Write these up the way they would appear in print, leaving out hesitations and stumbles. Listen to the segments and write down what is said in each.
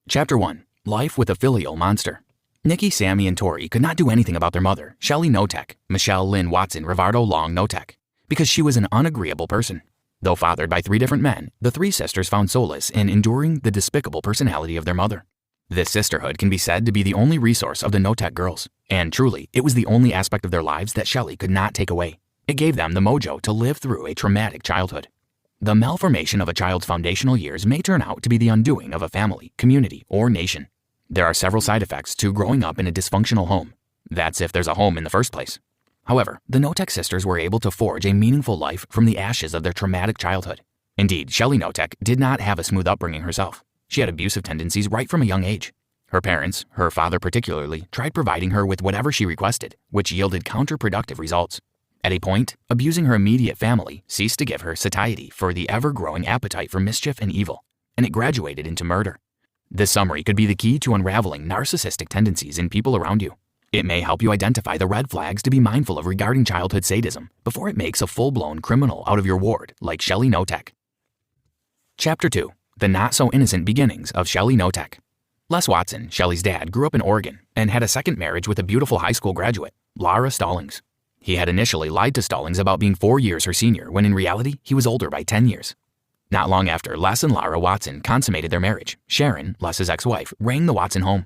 Chapter 1. Life with a Filial Monster. Nikki, Sammy, and Tori could not do anything about their mother, Shelley Notek, Michelle Lynn Watson Rivardo Long Notek, because she was an unagreeable person. Though fathered by 3 different men, the 3 sisters found solace in enduring the despicable personality of their mother. This sisterhood can be said to be the only resource of the Notek girls, and truly, it was the only aspect of their lives that Shelley could not take away. It gave them the mojo to live through a traumatic childhood. The malformation of a child's foundational years may turn out to be the undoing of a family, community, or nation. There are several side effects to growing up in a dysfunctional home. That's if there's a home in the first place. However, the Notek sisters were able to forge a meaningful life from the ashes of their traumatic childhood. Indeed, Shelley Notek did not have a smooth upbringing herself. She had abusive tendencies right from a young age. Her parents, her father particularly, tried providing her with whatever she requested, which yielded counterproductive results. At a point, abusing her immediate family ceased to give her satiety for the ever-growing appetite for mischief and evil, and it graduated into murder. This summary could be the key to unraveling narcissistic tendencies in people around you. It may help you identify the red flags to be mindful of regarding childhood sadism before it makes a full-blown criminal out of your ward like Shelley Notek. Chapter 2. The Not-So-Innocent Beginnings of Shelley Notek. Les Watson, Shelley's dad, grew up in Oregon and had a second marriage with a beautiful high school graduate, Lara Stallings. He had initially lied to Stallings about being 4 years her senior when in reality he was older by 10 years. Not long after Les and Lara Watson consummated their marriage, Sharon, Les's ex-wife, rang the Watson home.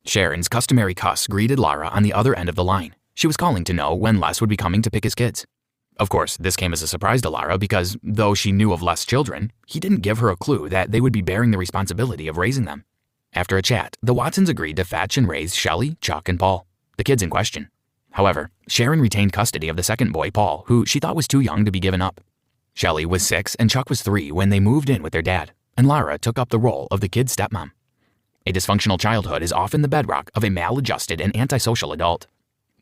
Sharon's customary cuss greeted Lara on the other end of the line. She was calling to know when Les would be coming to pick his kids. Of course, this came as a surprise to Lara because, though she knew of Les' children, he didn't give her a clue that they would be bearing the responsibility of raising them. After a chat, the Watsons agreed to fetch and raise Shelley, Chuck, and Paul, the kids in question. However, Sharon retained custody of the second boy, Paul, who she thought was too young to be given up. Shelley was 6 and Chuck was 3 when they moved in with their dad, and Lara took up the role of the kid's stepmom. A dysfunctional childhood is often the bedrock of a maladjusted and antisocial adult.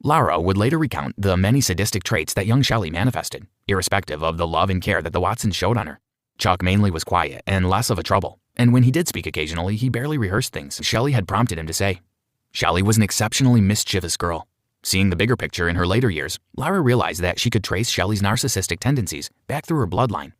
Lara would later recount the many sadistic traits that young Shelley manifested, irrespective of the love and care that the Watsons showed on her. Chuck mainly was quiet and less of a trouble, and when he did speak occasionally, he barely rehearsed things Shelley had prompted him to say. Shelley was an exceptionally mischievous girl. Seeing the bigger picture in her later years, Lara realized that she could trace Shelley's narcissistic tendencies back through her bloodline.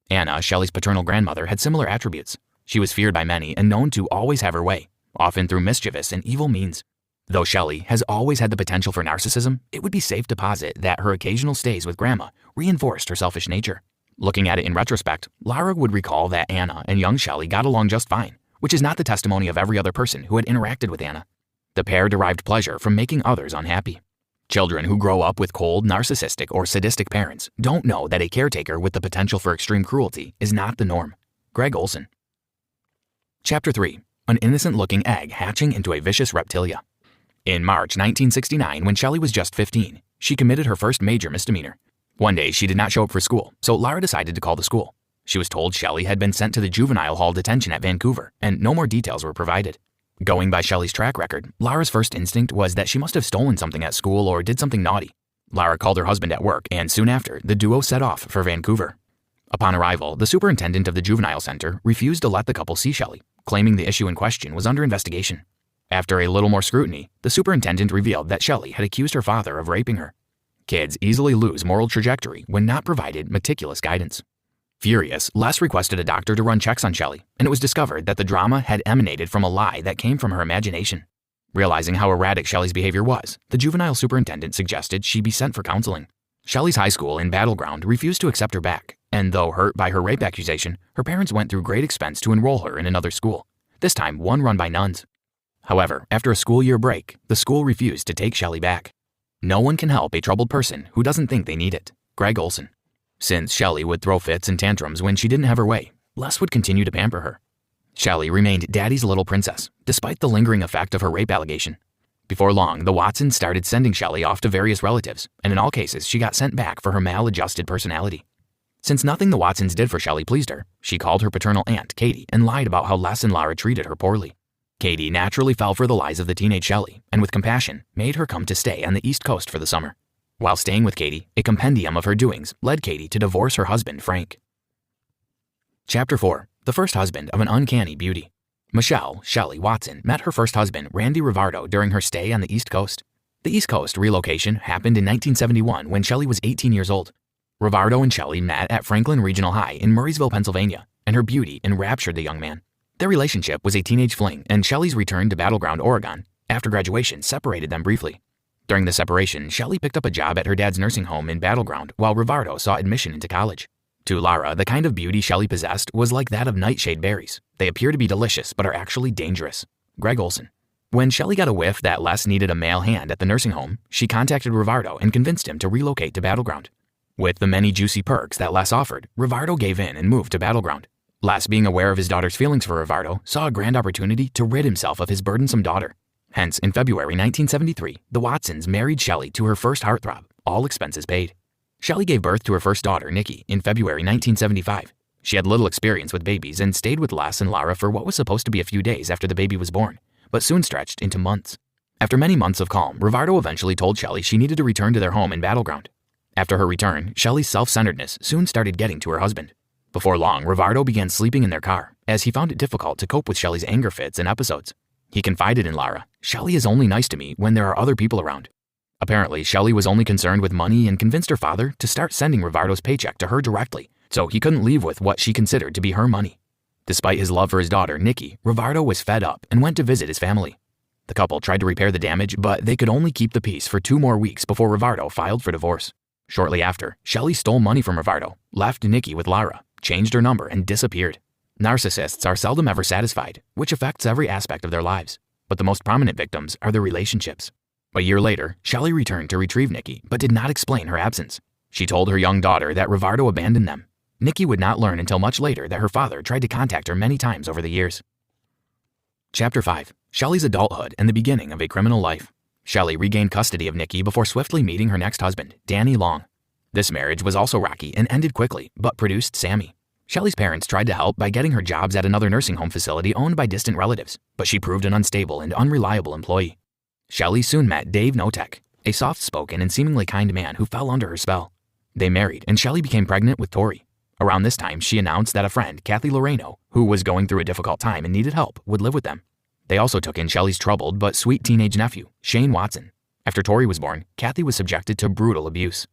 Anna, Shelley's paternal grandmother, had similar attributes. She was feared by many and known to always have her way, often through mischievous and evil means. Though Shelley has always had the potential for narcissism, it would be safe to posit that her occasional stays with Grandma reinforced her selfish nature. Looking at it in retrospect, Lara would recall that Anna and young Shelley got along just fine, which is not the testimony of every other person who had interacted with Anna. The pair derived pleasure from making others unhappy. Children who grow up with cold, narcissistic, or sadistic parents don't know that a caretaker with the potential for extreme cruelty is not the norm. Greg Olson. Chapter 3. An innocent-looking egg hatching into a vicious reptilia. In March 1969, when Shelley was just 15, she committed her first major misdemeanor. One day, she did not show up for school, so Lara decided to call the school. She was told Shelley had been sent to the juvenile hall detention at Vancouver, and no more details were provided. Going by Shelley's track record, Lara's first instinct was that she must have stolen something at school or did something naughty. Lara called her husband at work, and soon after, the duo set off for Vancouver. Upon arrival, the superintendent of the juvenile center refused to let the couple see Shelley, claiming the issue in question was under investigation. After a little more scrutiny, the superintendent revealed that Shelley had accused her father of raping her. Kids easily lose moral trajectory when not provided meticulous guidance. Furious, Les requested a doctor to run checks on Shelley, and it was discovered that the drama had emanated from a lie that came from her imagination. Realizing how erratic Shelley's behavior was, the juvenile superintendent suggested she be sent for counseling. Shelley's high school in Battleground refused to accept her back, and though hurt by her rape accusation, her parents went through great expense to enroll her in another school, this time one run by nuns. However, after a school year break, the school refused to take Shelley back. No one can help a troubled person who doesn't think they need it. Greg Olson. Since Shelley would throw fits and tantrums when she didn't have her way, Les would continue to pamper her. Shelley remained Daddy's little princess, despite the lingering effect of her rape allegation. Before long, the Watsons started sending Shelley off to various relatives, and in all cases, she got sent back for her maladjusted personality. Since nothing the Watsons did for Shelley pleased her, she called her paternal aunt, Katie, and lied about how Les and Lara treated her poorly. Katie naturally fell for the lies of the teenage Shelley, and with compassion, made her come to stay on the East Coast for the summer. While staying with Katie, a compendium of her doings led Katie to divorce her husband, Frank. Chapter 4. The First Husband of an Uncanny Beauty. Michelle, Shelley Watson, met her first husband, Randy Rivardo, during her stay on the East Coast. The East Coast relocation happened in 1971 when Shelley was 18 years old. Rivardo and Shelley met at Franklin Regional High in Murraysville, Pennsylvania, and her beauty enraptured the young man. Their relationship was a teenage fling, and Shelley's return to Battleground, Oregon, after graduation separated them briefly. During the separation, Shelley picked up a job at her dad's nursing home in Battleground while Rivardo sought admission into college. To Lara, the kind of beauty Shelley possessed was like that of nightshade berries. They appear to be delicious but are actually dangerous. Greg Olson. When Shelley got a whiff that Les needed a male hand at the nursing home, she contacted Rivardo and convinced him to relocate to Battleground. With the many juicy perks that Les offered, Rivardo gave in and moved to Battleground. Les, being aware of his daughter's feelings for Rivardo, saw a grand opportunity to rid himself of his burdensome daughter. Hence, in February 1973, the Watsons married Shelley to her first heartthrob, all expenses paid. Shelley gave birth to her first daughter, Nikki, in February 1975. She had little experience with babies and stayed with Les and Lara for what was supposed to be a few days after the baby was born, but soon stretched into months. After many months of calm, Rivardo eventually told Shelley she needed to return to their home in Battleground. After her return, Shelley's self-centeredness soon started getting to her husband. Before long, Rivardo began sleeping in their car, as he found it difficult to cope with Shelley's anger fits and episodes. He confided in Lara, "Shelley is only nice to me when there are other people around." Apparently, Shelley was only concerned with money and convinced her father to start sending Rivardo's paycheck to her directly, so he couldn't leave with what she considered to be her money. Despite his love for his daughter, Nikki, Rivardo was fed up and went to visit his family. The couple tried to repair the damage, but they could only keep the peace for 2 more weeks before Rivardo filed for divorce. Shortly after, Shelley stole money from Rivardo, left Nikki with Lara, changed her number, and disappeared. Narcissists are seldom ever satisfied, which affects every aspect of their lives. But the most prominent victims are their relationships. A year later, Shelley returned to retrieve Nikki, but did not explain her absence. She told her young daughter that Rivardo abandoned them. Nikki would not learn until much later that her father tried to contact her many times over the years. Chapter 5. Shelley's adulthood and the beginning of a criminal life. Shelley regained custody of Nikki before swiftly meeting her next husband, Danny Long. This marriage was also rocky and ended quickly, but produced Sammy. Shelley's parents tried to help by getting her jobs at another nursing home facility owned by distant relatives, but she proved an unstable and unreliable employee. Shelley soon met Dave Notek, a soft-spoken and seemingly kind man who fell under her spell. They married, and Shelley became pregnant with Tori. Around this time, she announced that a friend, Kathy Loreno, who was going through a difficult time and needed help, would live with them. They also took in Shelley's troubled but sweet teenage nephew, Shane Watson. After Tori was born, Kathy was subjected to brutal abuse.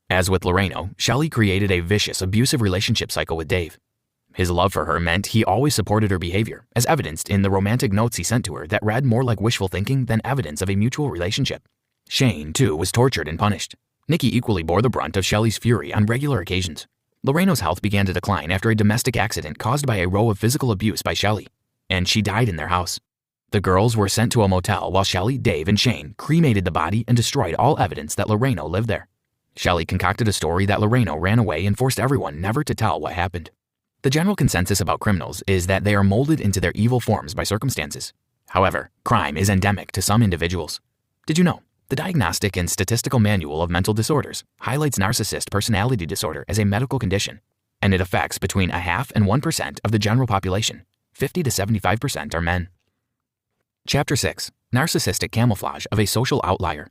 As with Loreno, Shelley created a vicious, abusive relationship cycle with Dave. His love for her meant he always supported her behavior, as evidenced in the romantic notes he sent to her that read more like wishful thinking than evidence of a mutual relationship. Shane, too, was tortured and punished. Nikki equally bore the brunt of Shelley's fury on regular occasions. Loreno's health began to decline after a domestic accident caused by a row of physical abuse by Shelley, and she died in their house. The girls were sent to a motel while Shelley, Dave, and Shane cremated the body and destroyed all evidence that Loreno lived there. Shelley concocted a story that Loreno ran away and forced everyone never to tell what happened. The general consensus about criminals is that they are molded into their evil forms by circumstances. However, crime is endemic to some individuals. Did you know? The Diagnostic and Statistical Manual of Mental Disorders highlights narcissist personality disorder as a medical condition, and it affects between 0.5% and 1% of the general population. 50 to 75% are men. Chapter 6. Narcissistic Camouflage of a Social Outlier.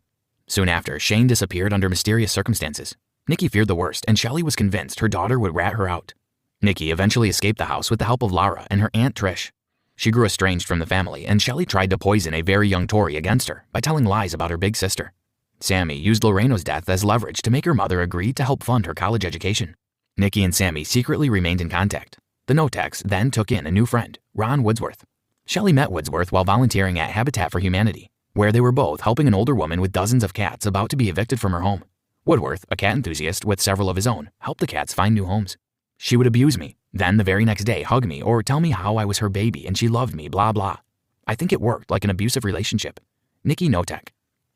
Soon after, Shane disappeared under mysterious circumstances. Nikki feared the worst, and Shelley was convinced her daughter would rat her out. Nikki eventually escaped the house with the help of Lara and her Aunt Trish. She grew estranged from the family, and Shelley tried to poison a very young Tori against her by telling lies about her big sister. Sammy used Loreno's death as leverage to make her mother agree to help fund her college education. Nikki and Sammy secretly remained in contact. The Noteks then took in a new friend, Ron Woodsworth. Shelley met Woodsworth while volunteering at Habitat for Humanity, where they were both helping an older woman with dozens of cats about to be evicted from her home. Woodworth, a cat enthusiast with several of his own, helped the cats find new homes. She would abuse me, then the very next day hug me or tell me how I was her baby and she loved me, blah blah. I think it worked like an abusive relationship. Nikki Notek.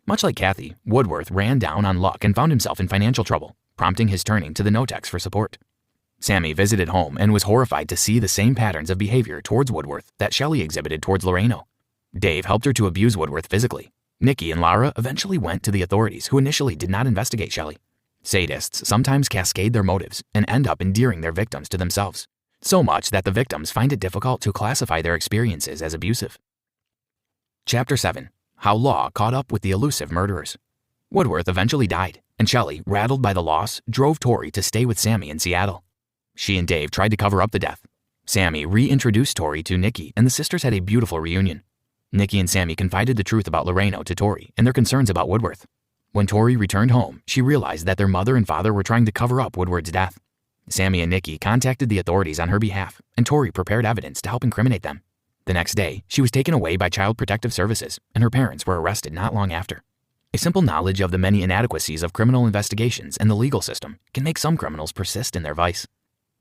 Much like Kathy, Woodworth ran down on luck and found himself in financial trouble, prompting his turning to the Noteks for support. Sammy visited home and was horrified to see the same patterns of behavior towards Woodworth that Shelley exhibited towards Loreno. Dave helped her to abuse Woodworth physically. Nikki and Lara eventually went to the authorities, who initially did not investigate Shelley. Sadists sometimes cascade their motives and end up endearing their victims to themselves, so much that the victims find it difficult to classify their experiences as abusive. Chapter 7. How Law Caught Up with the Elusive Murderers. Woodworth eventually died, and Shelley, rattled by the loss, drove Tori to stay with Sammy in Seattle. She and Dave tried to cover up the death. Sammy reintroduced Tori to Nikki, and the sisters had a beautiful reunion. Nikki and Sammy confided the truth about Loreno to Tori and their concerns about Woodworth. When Tori returned home, she realized that their mother and father were trying to cover up Woodward's death. Sammy and Nikki contacted the authorities on her behalf, and Tori prepared evidence to help incriminate them. The next day, she was taken away by Child Protective Services, and her parents were arrested not long after. A simple knowledge of the many inadequacies of criminal investigations and the legal system can make some criminals persist in their vice.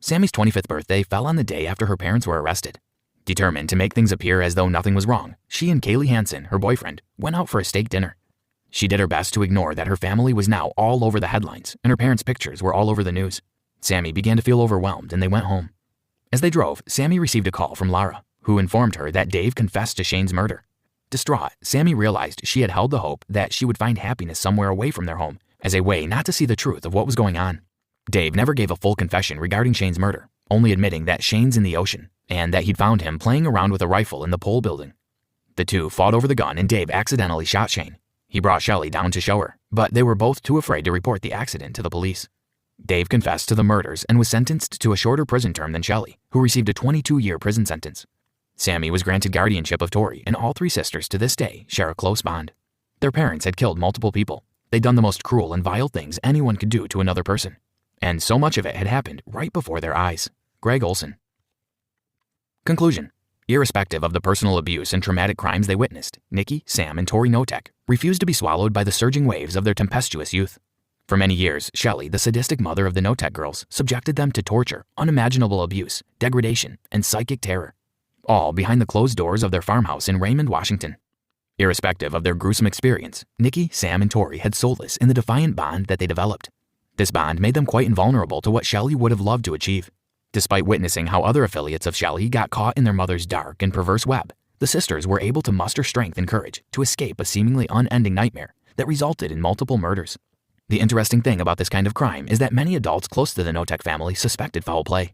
Sammy's 25th birthday fell on the day after her parents were arrested. Determined to make things appear as though nothing was wrong, she and Kaylee Hansen, her boyfriend, went out for a steak dinner. She did her best to ignore that her family was now all over the headlines and her parents' pictures were all over the news. Sammy began to feel overwhelmed and they went home. As they drove, Sammy received a call from Lara, who informed her that Dave confessed to Shane's murder. Distraught, Sammy realized she had held the hope that she would find happiness somewhere away from their home as a way not to see the truth of what was going on. Dave never gave a full confession regarding Shane's murder, only admitting that Shane's in the ocean and that he'd found him playing around with a rifle in the pole building. The two fought over the gun and Dave accidentally shot Shane. He brought Shelley down to show her, but they were both too afraid to report the accident to the police. Dave confessed to the murders and was sentenced to a shorter prison term than Shelley, who received a 22-year prison sentence. Sammy was granted guardianship of Tori, and all three sisters to this day share a close bond. Their parents had killed multiple people. They'd done the most cruel and vile things anyone could do to another person. And so much of it had happened right before their eyes. Greg Olson. Conclusion. Irrespective of the personal abuse and traumatic crimes they witnessed, Nikki, Sam, and Tori Notek refused to be swallowed by the surging waves of their tempestuous youth. For many years, Shelley, the sadistic mother of the Notek girls, subjected them to torture, unimaginable abuse, degradation, and psychic terror, all behind the closed doors of their farmhouse in Raymond, Washington. Irrespective of their gruesome experience, Nikki, Sam, and Tori had solace in the defiant bond that they developed. This bond made them quite invulnerable to what Shelley would have loved to achieve. Despite witnessing how other affiliates of Shelley got caught in their mother's dark and perverse web, the sisters were able to muster strength and courage to escape a seemingly unending nightmare that resulted in multiple murders. The interesting thing about this kind of crime is that many adults close to the Notek family suspected foul play.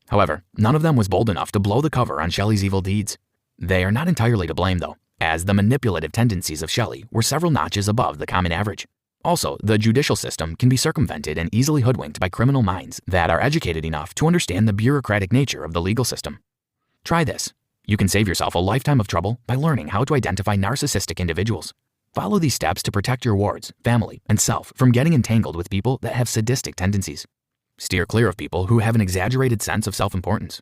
However, none of them was bold enough to blow the cover on Shelley's evil deeds. They are not entirely to blame though, as the manipulative tendencies of Shelley were several notches above the common average. Also, the judicial system can be circumvented and easily hoodwinked by criminal minds that are educated enough to understand the bureaucratic nature of the legal system. Try this. You can save yourself a lifetime of trouble by learning how to identify narcissistic individuals. Follow these steps to protect your wards, family, and self from getting entangled with people that have sadistic tendencies. Steer clear of people who have an exaggerated sense of self-importance.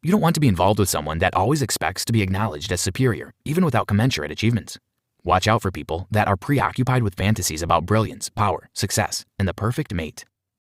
You don't want to be involved with someone that always expects to be acknowledged as superior, even without commensurate achievements. Watch out for people that are preoccupied with fantasies about brilliance, power, success, and the perfect mate.